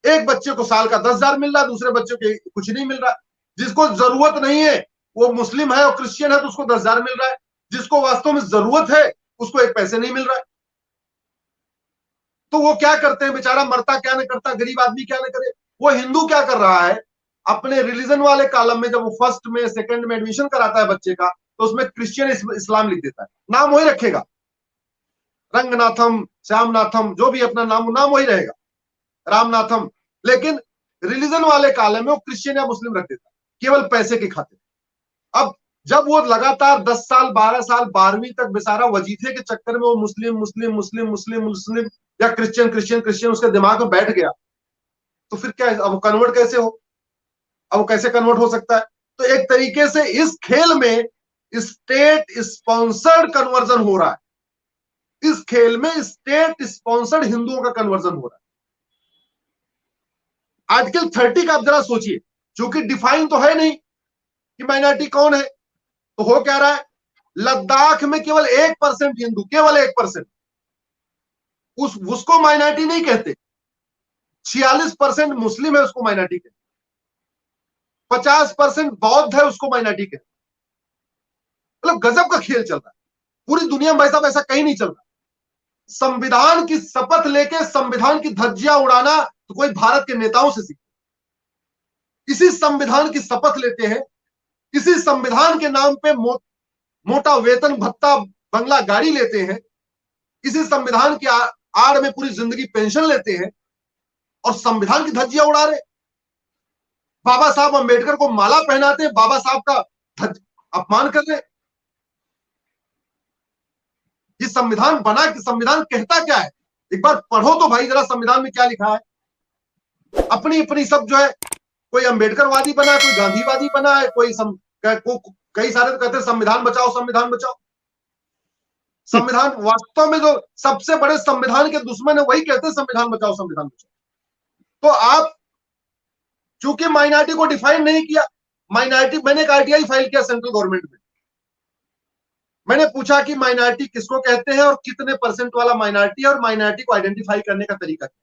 एक बच्चे को साल का 10,000 मिल रहा है, दूसरे बच्चे को कुछ नहीं मिल रहा है। जिसको जरूरत नहीं है वो मुस्लिम है और क्रिश्चियन है तो उसको 10,000 मिल रहा है, जिसको वास्तव में जरूरत है उसको एक पैसे नहीं मिल रहा है। तो वो क्या करते हैं बेचारा, मरता क्या नहीं करता, गरीब आदमी क्या नहीं करे। वो हिंदू क्या कर रहा है, अपने रिलीजन वाले कॉलम में जब वो फर्स्ट में सेकंड में एडमिशन कराता है बच्चे का, तो उसमें क्रिश्चियन इस्लाम लिख देता है, नाम वही रखेगा, रंगनाथम, श्यामनाथम, जो भी अपना नाम वही रहेगा, रामनाथम। लेकिन रिलीजन वाले कॉलम में वो क्रिश्चियन या मुस्लिम रख देता है, केवल पैसे के खातिर। अब जब वो लगातार 10 साल 12 साल 12वीं तक बेचारा वजीफे के चक्कर में वो मुस्लिम मुस्लिम मुस्लिम मुस्लिम मुस्लिम या क्रिश्चियन क्रिश्चियन क्रिश्चियन उसके दिमाग में बैठ गया, तो फिर क्या है, अब कन्वर्ट कैसे हो, अब वो कैसे कन्वर्ट हो सकता है। तो एक तरीके से इस खेल में स्टेट स्पॉन्सर्ड कन्वर्जन हो रहा है, इस खेल में स्टेट स्पॉन्सर्ड हिंदुओं का कन्वर्जन हो रहा है। आर्टिकल 30 का आप जरा सोचिए, क्योंकि डिफाइन तो है नहीं कि माइनॉरिटी कौन है, तो हो क्या रहा है, लद्दाख में केवल 1% हिंदू, केवल 1%, उसको माइनॉरिटी नहीं कहते। 46% मुस्लिम है उसको माइनॉरिटी कहते, 50% बौद्ध है उसको माइनॉरिटी कहते। मतलब गजब का खेल चल रहा है पूरी दुनिया में भाई साहब, ऐसा कहीं नहीं चल रहा। संविधान की शपथ लेके संविधान की धज्जियां उड़ाना तो कोई भारत के नेताओं से सीखे, इसी संविधान की शपथ लेते हैं, इसी संविधान के नाम पे मोटा वेतन भत्ता बंगला गाड़ी लेते हैं, इसी संविधान की आड़ में पूरी जिंदगी पेंशन लेते हैं और संविधान की धज्जियां उड़ा रहे। बाबा साहब अंबेडकर को माला पहनाते हैं, बाबा साहब का अपमान कर रहे। ये संविधान बना कि संविधान कहता क्या है, एक बार पढ़ो तो भाई जरा संविधान में क्या लिखा है। अपनी अपनी सब जो है, कोई अंबेडकरवादी बना है, कोई गांधीवादी बना है, कई सारे तो कहते हैं संविधान बचाओ संविधान बचाओ। संविधान वास्तव में जो सबसे बड़े संविधान के दुश्मन है वही कहते हैं संविधान बचाओ संविधान बचाओ। तो आप चूंकि माइनॉरिटी को डिफाइन नहीं किया, माइनॉरिटी, मैंने एक आरटीआई फाइल किया सेंट्रल गवर्नमेंट में, मैंने पूछा कि माइनॉरिटी किसको कहते हैं और कितने परसेंट वाला माइनॉरिटी है और माइनॉरिटी को आइडेंटिफाई करने का तरीका क्या।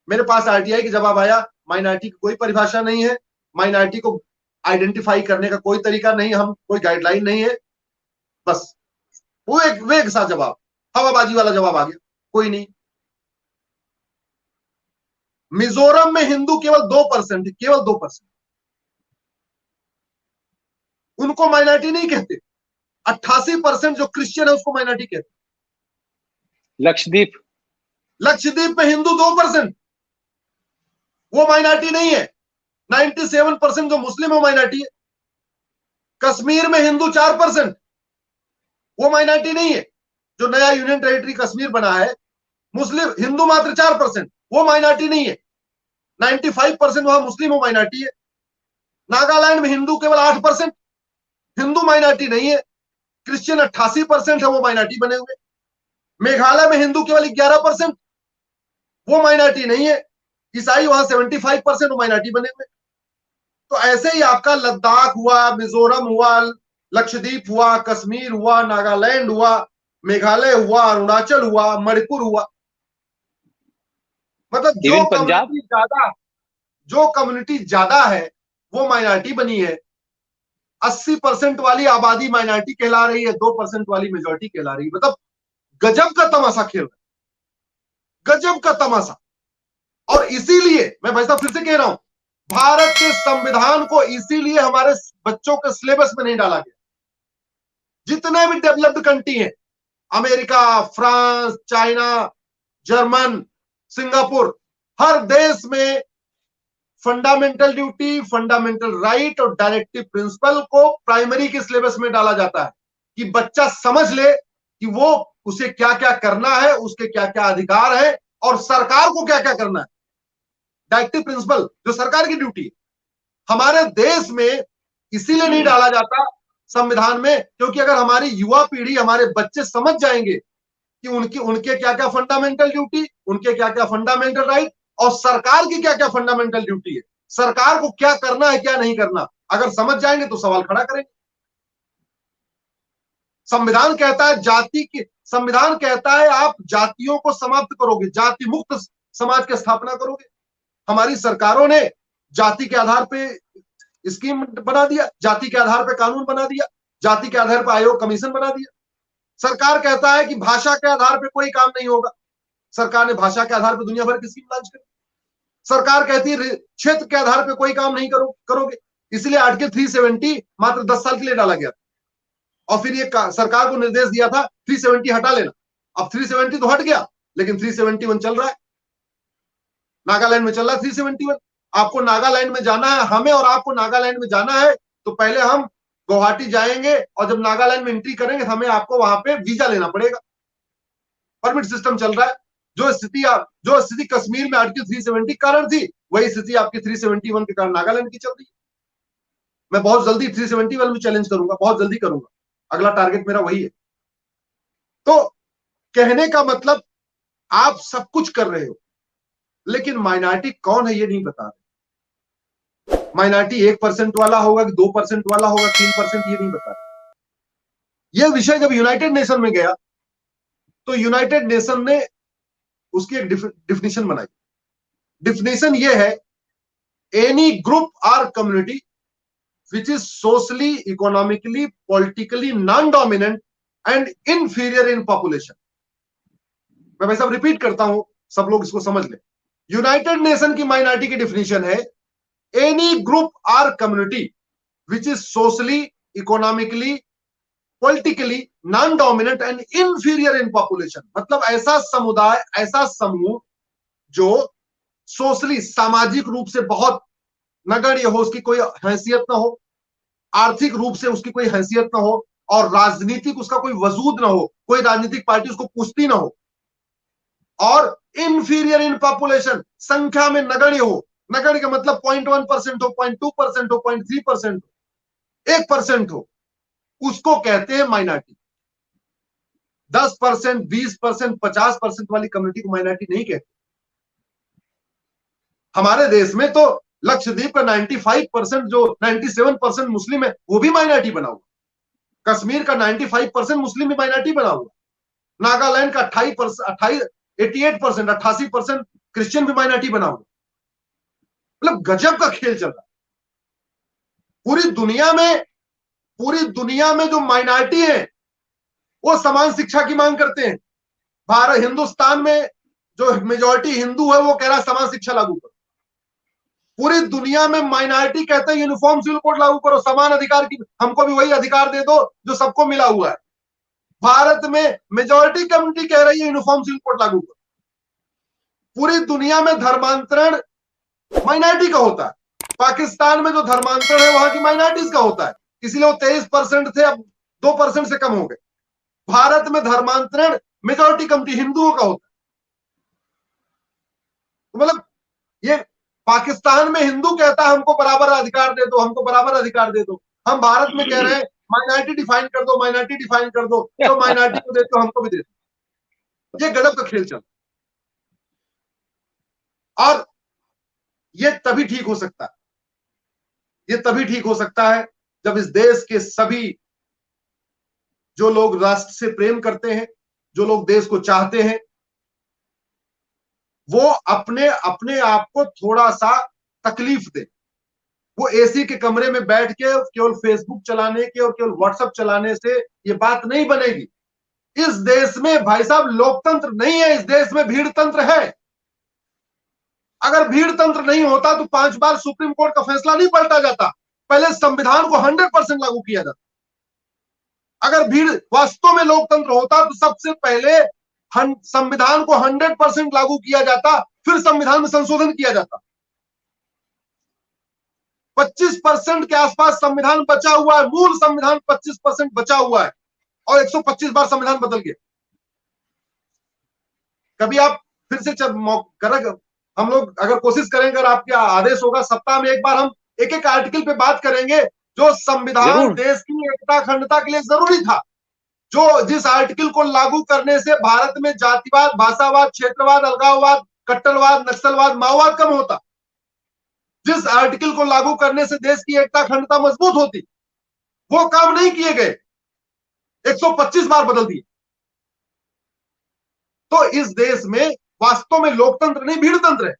मेरे पास आरटीआई की जवाब आया, माइनॉरिटी की कोई परिभाषा नहीं है, माइनॉरिटी को आइडेंटिफाई करने का कोई तरीका नहीं, हम कोई गाइडलाइन नहीं है, बस वो एक सा जवाब, हवाबाजी वाला जवाब आ गया, कोई नहीं। मिजोरम में हिंदू केवल 2%, केवल 2%, उनको माइनॉरिटी नहीं कहते। 88% जो क्रिश्चियन है उसको माइनॉरिटी कहते। लक्षद्वीप, लक्षद्वीप में हिंदू 2%, वो माइनॉरिटी नहीं है। 97% जो मुस्लिम है वो माइनॉरिटी है। कश्मीर में हिंदू 4%, वो माइनॉरिटी नहीं है। जो नया यूनियन टेरिटरी कश्मीर बना है, मुस्लिम हिंदू मात्र 4%, वो माइनॉरिटी नहीं है। 95% वहां मुस्लिम, वो माइनॉरिटी है। नागालैंड में हिंदू केवल 8%, हिंदू माइनॉरिटी नहीं है। क्रिश्चियन 88% है, वो माइनॉरिटी बने हुए। मेघालय में हिंदू केवल 11%, वो माइनॉरिटी नहीं है। ईसाई वहां 75%, वो माइनॉरिटी बने हुए। तो ऐसे ही आपका लद्दाख हुआ, मिजोरम हुआ, लक्षद्वीप हुआ, कश्मीर हुआ, नागालैंड हुआ, मेघालय हुआ, अरुणाचल हुआ, मणिपुर हुआ, मतलब जो कम्युनिटी ज्यादा है वो माइनॉरिटी बनी है। 80% वाली आबादी माइनॉरिटी कहला रही है, 2% वाली मेजॉरिटी कहला रही है। मतलब गजब का तमाशा खेल रहा है, गजब का तमाशा। और इसीलिए मैं भाई साहब फिर से कह रहा हूं, भारत के संविधान को इसीलिए हमारे बच्चों के सिलेबस में नहीं डाला गया। जितने भी डेवलप्ड कंट्री हैं, America, France, China, German, Singapore, हर देश में फंडामेंटल ड्यूटी, फंडामेंटल राइट और डायरेक्टिव प्रिंसिपल को प्राइमरी के सिलेबस में डाला जाता है कि बच्चा समझ ले कि वो उसे क्या क्या करना है, उसके क्या क्या अधिकार है और सरकार को क्या क्या करना है। डायरेक्टिव प्रिंसिपल जो सरकार की ड्यूटी है, हमारे देश में इसीलिए नहीं डाला जाता संविधान में, क्योंकि अगर हमारी युवा पीढ़ी, हमारे बच्चे समझ जाएंगे कि उनके क्या क्या फंडामेंटल ड्यूटी, उनके क्या क्या फंडामेंटल राइट और सरकार की क्या क्या फंडामेंटल ड्यूटी है, सरकार को क्या करना है क्या नहीं करना, अगर समझ जाएंगे तो सवाल खड़ा करेंगे। संविधान कहता है संविधान कहता है आप जातियों को समाप्त करोगे, जाति मुक्त समाज की स्थापना करोगे। हमारी सरकारों ने जाति के आधार पे स्कीम बना दिया, जाति के आधार पे कानून बना दिया, जाति के आधार पर आयोग कमीशन बना दिया। सरकार कहता है कि भाषा के आधार पे कोई काम नहीं होगा, सरकार ने भाषा के आधार पर दुनिया भर की स्कीम लॉन्च कर। सरकार कहती है क्षेत्र के आधार पे कोई काम नहीं करोगे, इसलिए आर्टिकल 370 मात्र 10 साल के लिए डाला गया और फिर ये सरकार को निर्देश दिया था 370 हटा लेना। अब 370 तो हट गया, लेकिन 371 चल रहा है, नागालैंड में चल रहा है 371। आपको नागालैंड में जाना है, हमें और आपको नागालैंड में जाना है तो पहले हम गुवाहाटी जाएंगे और जब नागालैंड में एंट्री करेंगे हमें आपको वहां पे वीजा लेना पड़ेगा। परमिट सिस्टम चल रहा है। जो स्थिति कश्मीर में आर्टिकल 370 कारण थी, वही स्थिति आपकी 371 के कारण नागालैंड की चल रही है। मैं बहुत जल्दी 371 में चैलेंज करूंगा, बहुत जल्दी करूंगा, अगला टारगेट मेरा वही है। तो कहने का मतलब आप सब कुछ कर रहे हो, लेकिन माइनॉरिटी कौन है ये नहीं बता रहे। माइनॉरिटी 1% वाला होगा कि 2% वाला होगा, 3%, ये नहीं बता रहे। यह विषय जब यूनाइटेड नेशन में गया तो यूनाइटेड नेशन ने उसकी एक डिफिनेशन बनाई। डिफिनेशन ये है, एनी ग्रुप और community which is socially, economically, politically non-dominant and inferior in population। मैं भाई साहब रिपीट करता हूं, सब लोग इसको समझ लें। यूनाइटेड नेशन की माइनॉरिटी की डिफिनेशन है, एनी ग्रुप और community which is socially, economically, politically non dominant and inferior in population. मतलब ऐसा समुदाय, ऐसा समूह जो सोशली, सामाजिक रूप से बहुत नगण्य हो, उसकी कोई हैसियत ना हो, आर्थिक रूप से उसकी कोई हैसियत ना हो, और राजनीतिक उसका कोई वजूद ना हो, कोई राजनीतिक पार्टी उसको पूछती ना हो, और इंफीरियर इन पॉपुलेशन, संख्या में नगण्य हो। नगण्य का मतलब 0.1% हो, 0.2% हो, 0.3% हो, 1% हो, उसको कहते हैं माइनॉरिटी। 10%, 20%, 50% वाली कम्युनिटी को माइनॉरिटी नहीं कहते। हमारे देश में तो लक्षद्वीप का 95% जो 97% मुस्लिम है वो भी माइनॉरिटी बना हुआ। कश्मीर का 95% मुस्लिम भी माइनॉरिटी बना हुआ। नागालैंड का 88% क्रिश्चियन भी माइनॉरिटी बना हुआ। मतलब गजब का खेल चल रहा है पूरी दुनिया में जो माइनॉरिटी है वो समान शिक्षा की मांग करते हैं। भारत, हिंदुस्तान में जो मेजॉरिटी हिंदू है वो कह रहा है समान शिक्षा लागू करो। पूरी दुनिया में माइनॉरिटी कहते हैं यूनिफॉर्म सिविल कोड लागू करो, समान अधिकार की, हमको भी वही अधिकार दे दो जो सबको मिला हुआ है। भारत में मेजॉरिटी कम्युनिटी कह रही है यूनिफॉर्म सिविल कोड लागू करो। पूरी दुनिया में धर्मांतरण माइनॉरिटी का होता है। पाकिस्तान में जो धर्मांतरण है वहां की माइनॉरिटीज का होता है, इसलिए वो 23% थे, अब 2% से कम हो गए। भारत में धर्मांतरण मेजॉरिटी कम्युनिटी हिंदुओं का होता है। तो मतलब ये पाकिस्तान में हिंदू कहता है हमको बराबर अधिकार दे दो, हमको बराबर अधिकार दे दो। हम भारत में कह रहे हैं माइनॉरिटी डिफाइन कर दो, माइनॉरिटी डिफाइन कर दो, तो माइनॉरिटी को देते हो हमको भी दे दो। ये गजब का खेल चल, और ये तभी ठीक हो सकता है, ये तभी ठीक हो सकता है जब इस देश के सभी जो लोग राष्ट्र से प्रेम करते हैं, जो लोग देश को चाहते हैं, वो अपने अपने आप को थोड़ा सा तकलीफ दे। वो एसी के कमरे में बैठ के केवल फेसबुक चलाने के और केवल व्हाट्सएप चलाने से ये बात नहीं बनेगी। इस देश में भाई साहब लोकतंत्र नहीं है, इस देश में भीड़ तंत्र है। अगर भीड़ तंत्र नहीं होता तो 5 बार सुप्रीम कोर्ट का फैसला नहीं पलटा जाता। पहले संविधान को 100% लागू किया जाता। अगर भीड़ वास्तव में लोकतंत्र होता तो सबसे पहले संविधान को 100% लागू किया जाता, फिर संविधान में संशोधन किया जाता। 25% के आसपास संविधान बचा हुआ है, मूल संविधान 25% बचा हुआ है, और 125 बार संविधान बदल गया। कभी आप फिर से हम लोग अगर कोशिश करेंगे, अगर आपके आदेश होगा, सप्ताह में एक बार हम एक एक आर्टिकल पे बात करेंगे जो संविधान देश की एकता अखंडता के लिए जरूरी था, जो जिस आर्टिकल को लागू करने से भारत में जातिवाद, भाषावाद, क्षेत्रवाद, अलगाववाद, कट्टरवाद, नक्सलवाद, माओवाद कम होता, जिस आर्टिकल को लागू करने से देश की एकता अखंडता मजबूत होती, वो काम नहीं किए गए, 125 बार बदल दिए। तो इस देश में वास्तव में लोकतंत्र नहीं भीड़ तंत्र है।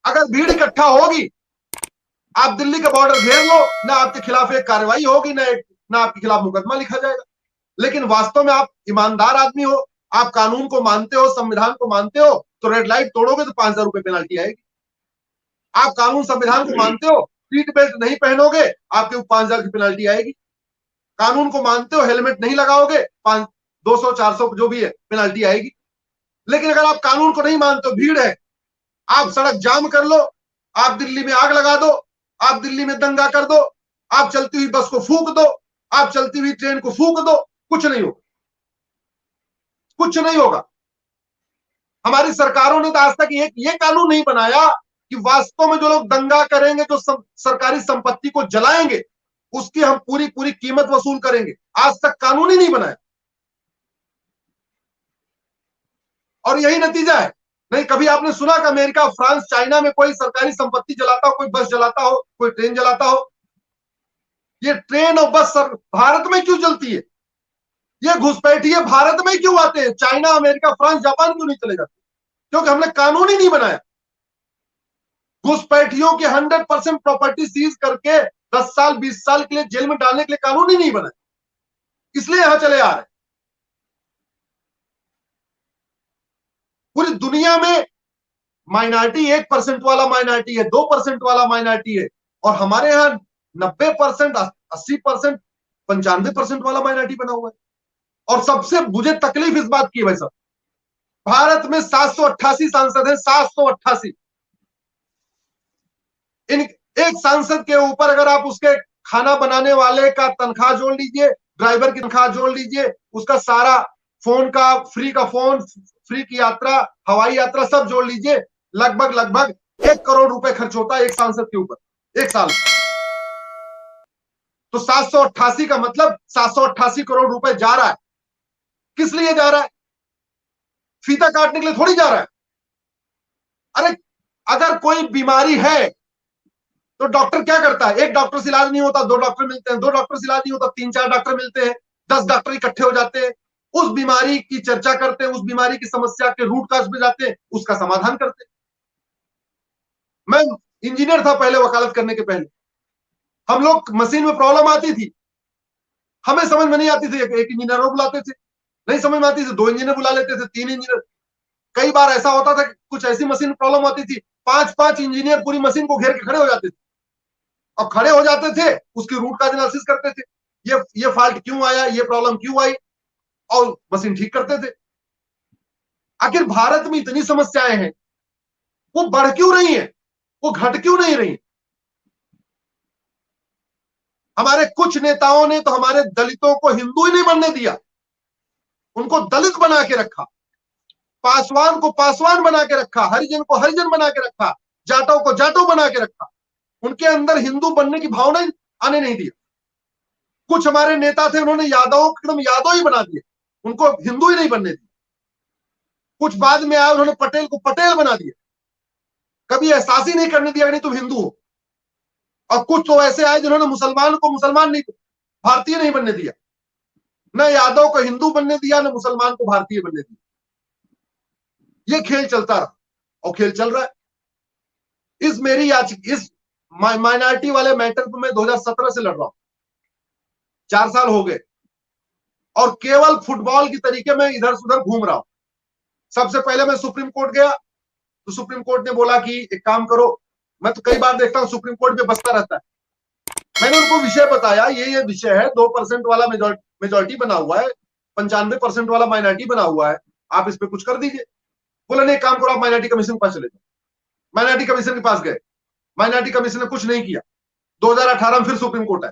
अगर भीड़ इकट्ठा होगी, आप दिल्ली का बॉर्डर घेर लो, ना आपके खिलाफ एक कार्रवाई होगी, ना आपके खिलाफ मुकदमा लिखा जाएगा। लेकिन वास्तव में आप ईमानदार आदमी हो, आप कानून को मानते हो, संविधान को मानते हो, तो रेड लाइट तोड़ोगे तो 5,000 रुपए पेनल्टी आएगी। आप कानून संविधान को मानते हो, सीट बेल्ट नहीं पहनोगे, आपके ऊपर 5,000 की पेनल्टी आएगी। कानून को मानते हो, हेलमेट नहीं लगाओगे, 200 400 जो भी है पेनल्टी आएगी। लेकिन अगर आप कानून को नहीं मानते हो, भीड़ है, आप सड़क जाम कर लो, आप दिल्ली में आग लगा दो, आप दिल्ली में दंगा कर दो, आप चलती हुई बस को फूंक दो, आप चलती हुई ट्रेन को फूंक दो, कुछ नहीं होगा, कुछ नहीं होगा। हमारी सरकारों ने तो आज तक ये कानून नहीं बनाया कि वास्तव में जो लोग दंगा करेंगे, जो सरकारी संपत्ति को जलाएंगे, उसकी हम पूरी पूरी कीमत वसूल करेंगे। आज तक कानून ही नहीं बनाया, और यही नतीजा है। नहीं, कभी आपने सुना कि अमेरिका, फ्रांस, चाइना में कोई सरकारी संपत्ति जलाता हो, कोई बस जलाता हो, कोई ट्रेन जलाता हो? ये ट्रेन और बस भारत में क्यों जलती है? ये घुसपैठिए भारत में क्यों आते हैं? चाइना, अमेरिका, फ्रांस, जापान क्यों नहीं चले जाते? क्योंकि हमने कानून ही नहीं बनाया। घुसपैठियों की 100% प्रॉपर्टी सीज करके 10 साल 20 साल के लिए जेल में डालने के लिए कानून ही नहीं बनाया, इसलिए यहां चले आ रहे। पूरी दुनिया में माइनॉरिटी 1% वाला माइनॉरिटी है, 2% वाला माइनॉरिटी है, और हमारे यहाँ 90%, 80%, 95% वाला माइनॉरिटी बना हुआ है। और सबसे मुझे तकलीफ इस बात की है भाई साहब, भारत में 788 सांसद हैं, 788। इन एक सांसद के ऊपर अगर आप उसके खाना बनाने वाले का तनख्वाह जोड़ लीजिए, ड्राइवर की तनख्वाह जोड़ लीजिए, उसका सारा फोन का फोन, फ्री की यात्रा, हवाई यात्रा सब जोड़ लीजिए, लगभग 1 करोड़ रुपए खर्च होता है एक सांसद के ऊपर एक साल में। तो 788 का मतलब 788 करोड़ रुपए जा रहा है। किस लिए जा रहा है? फीता काटने के लिए थोड़ी जा रहा है। अरे अगर कोई बीमारी है तो डॉक्टर क्या करता है? एक डॉक्टर से इलाज नहीं होता, 2 डॉक्टर मिलते हैं, 2 डॉक्टर से इलाज नहीं होता, 3-4 डॉक्टर मिलते हैं, 10 डॉक्टर इकट्ठे हो जाते हैं, उस बीमारी की चर्चा करते हैं, उस बीमारी की समस्या के रूट काज पे जाते हैं, उसका समाधान करते हैं। मैं इंजीनियर था पहले, वकालत करने के पहले। हम लोग मशीन में प्रॉब्लम आती थी, हमें समझ में नहीं आती थी, एक इंजीनियर को बुलाते थे, नहीं समझ में आती थी 2 इंजीनियर बुला लेते थे, 3 इंजीनियर। कई बार ऐसा होता था कि कुछ ऐसी मशीन प्रॉब्लम आती थी, 5-5 इंजीनियर पूरी मशीन को घेर के खड़े हो जाते थे, और खड़े हो जाते थे, उसकी रूट काज एनालिसिस करते थे, ये फॉल्ट क्यों आया, ये प्रॉब्लम क्यों आई, और मशीन ठीक करते थे। आखिर भारत में इतनी समस्याएं हैं, वो बढ़ क्यों रही है, वो घट क्यों नहीं रही? हमारे कुछ नेताओं ने तो हमारे दलितों को हिंदू ही नहीं बनने दिया, उनको दलित बना के रखा, पासवान को पासवान बना के रखा, हरिजन को हरिजन बना के रखा, जाटों को जाटो बना के रखा। उनके अंदर हिंदू बनने की भावना आने नहीं दिया। कुछ हमारे नेता थे, उन्होंने यादवों को एकदम यादव ही बना दिया, उनको हिंदू ही नहीं बनने दिया। कुछ बाद में आए, उन्होंने पटेल को पटेल बना दिया, कभी एहसास ही नहीं करने दिया नहीं तुम हिंदू हो। और कुछ तो ऐसे आए जिन्होंने मुसलमान को मुसलमान नहीं, भारतीय नहीं बनने दिया, न यादव को हिंदू बनने दिया, न मुसलमान को भारतीय बनने दिया। ये खेल चलता रहा, और खेल चल रहा है। इस माइनॉरिटी वाले मैटर पर मैं 2017 से लड़ रहा हूं, 4 साल हो गए, और केवल फुटबॉल की तरीके में इधर से उधर घूम रहा हूं। सबसे पहले मैं सुप्रीम कोर्ट गया, तो सुप्रीम कोर्ट ने बोला कि एक काम करो, मैं तो कई बार देखता हूं सुप्रीम कोर्ट में बसता रहता है, मैंने उनको विषय बताया, ये विषय है, 2% वाला मेजोरिटी बना हुआ है, 95% वाला माइनॉरिटी बना हुआ है, आप इस पे कुछ कर दीजिए। बोला नहीं, काम करो, आप माइनॉरिटी कमीशन के पास चले जाओ। माइनॉरिटी कमीशन के पास गए, माइनॉरिटी कमीशन ने कुछ नहीं किया। 2018 में फिर सुप्रीम कोर्ट आए,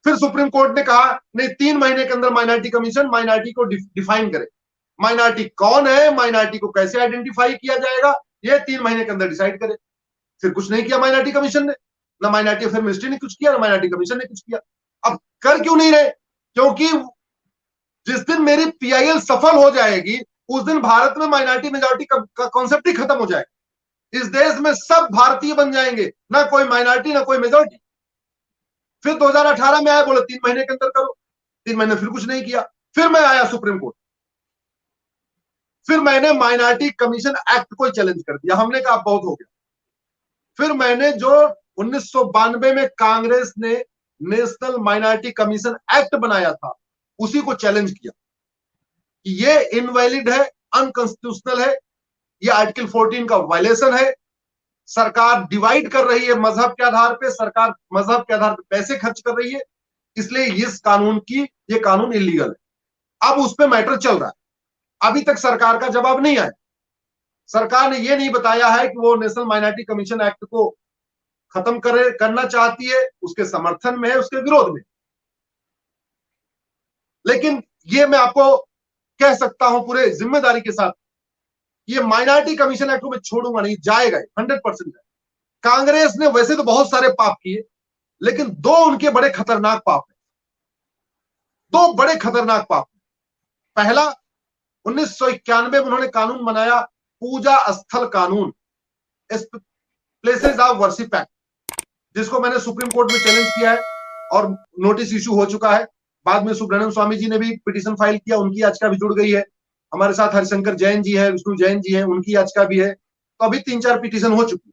फिर सुप्रीम कोर्ट ने कहा नहीं, 3 महीने के अंदर माइनॉरिटी कमीशन माइनॉरिटी को डिफाइन करे, माइनॉरिटी कौन है, माइनॉरिटी को कैसे आइडेंटिफाई किया जाएगा, ये 3 महीने के अंदर डिसाइड करे। फिर कुछ नहीं किया माइनॉरिटी कमीशन ने, ना माइनॉरिटी अफेयर मिनिस्ट्री ने कुछ किया, ना माइनॉरिटी कमीशन ने कुछ किया। अब कर क्यों नहीं रहे? क्योंकि जिस दिन मेरी पीआईएल सफल हो जाएगी, उस दिन भारत में माइनॉरिटी मेजॉरिटी का कॉन्सेप्ट ही खत्म हो जाएगा। इस देश में सब भारतीय बन जाएंगे, ना कोई माइनॉरिटी ना कोई मेजॉरिटी। फिर 2018 में आया, बोले 3 महीने के अंदर करो, 3 महीने फिर कुछ नहीं किया। फिर मैं आया सुप्रीम कोर्ट, फिर मैंने माइनॉरिटी कमीशन एक्ट को चैलेंज कर दिया। हमने कहा बहुत हो गया, फिर मैंने जो 1992 में कांग्रेस ने नेशनल माइनॉरिटी कमीशन एक्ट बनाया था उसी को चैलेंज किया कि ये इनवैलिड है, अनकॉन्स्टिट्यूशनल है, ये आर्टिकल 14 का वायलेशन है, सरकार डिवाइड कर रही है मजहब के आधार पे, सरकार मजहब के आधार पे पैसे खर्च कर रही है, इसलिए इस कानून की, ये कानून इलीगल है। अब उस पे मैटर चल रहा है, अभी तक सरकार का जवाब नहीं आया। सरकार ने ये नहीं बताया है कि वो नेशनल माइनॉरिटी कमीशन एक्ट को खत्म करना चाहती है, उसके समर्थन में है, उसके विरोध में। लेकिन ये मैं आपको कह सकता हूं पूरे जिम्मेदारी के साथ, ये माइनॉरिटी कमीशन एक्ट को मैं छोड़ूंगा नहीं, जाएगा 100%। कांग्रेस ने वैसे तो बहुत सारे पाप किए, लेकिन दो उनके बड़े खतरनाक पाप हैं, दो बड़े खतरनाक पाप। पहला, 1991 में उन्होंने कानून बनाया, पूजा स्थल कानून, प्लेसेस ऑफ वर्शिप एक्ट, जिसको मैंने सुप्रीम कोर्ट में चैलेंज किया है और नोटिस इशू हो चुका है। बाद में सुब्रमण्यम स्वामी जी ने भी पिटीशन फाइल किया, उनकी याचिका भी जुड़ गई है। हमारे साथ हरिशंकर जैन जी है, विष्णु जैन जी है, उनकी याचिका भी है। तो अभी 3-4 पिटीशन हो चुकी है।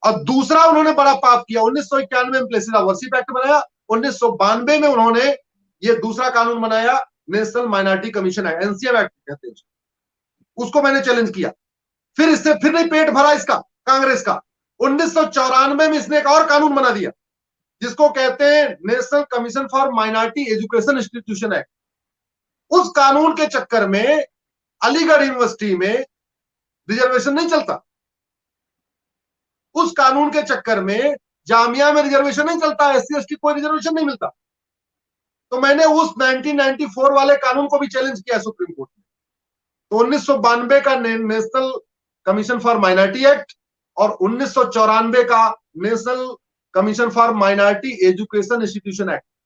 और दूसरा उन्होंने बड़ा पाप किया, 1991 में प्लेसेस ऑफ वर्शिप एक्ट बनाया, 1992 में उन्होंने ये दूसरा कानून बनाया, national minority commission act, NCM act कहते हैं उसको मैंने चैलेंज किया। फिर इससे फिर नहीं पेट भरा इसका, कांग्रेस का। 1994 में इसने एक और कानून बना दिया, जिसको कहते हैं national commission for minority education institution act. उस कानून के चक्कर में अलीगढ़ यूनिवर्सिटी में रिजर्वेशन नहीं चलता, उस कानून के चक्कर में जामिया में रिजर्वेशन नहीं चलता, एससी एसटी कोई रिजर्वेशन नहीं मिलता। तो मैंने उस 1994 वाले कानून को भी चैलेंज किया सुप्रीम कोर्ट में। तो 1992 का national commission for minority act और 1994 का national commission for minority education institution act,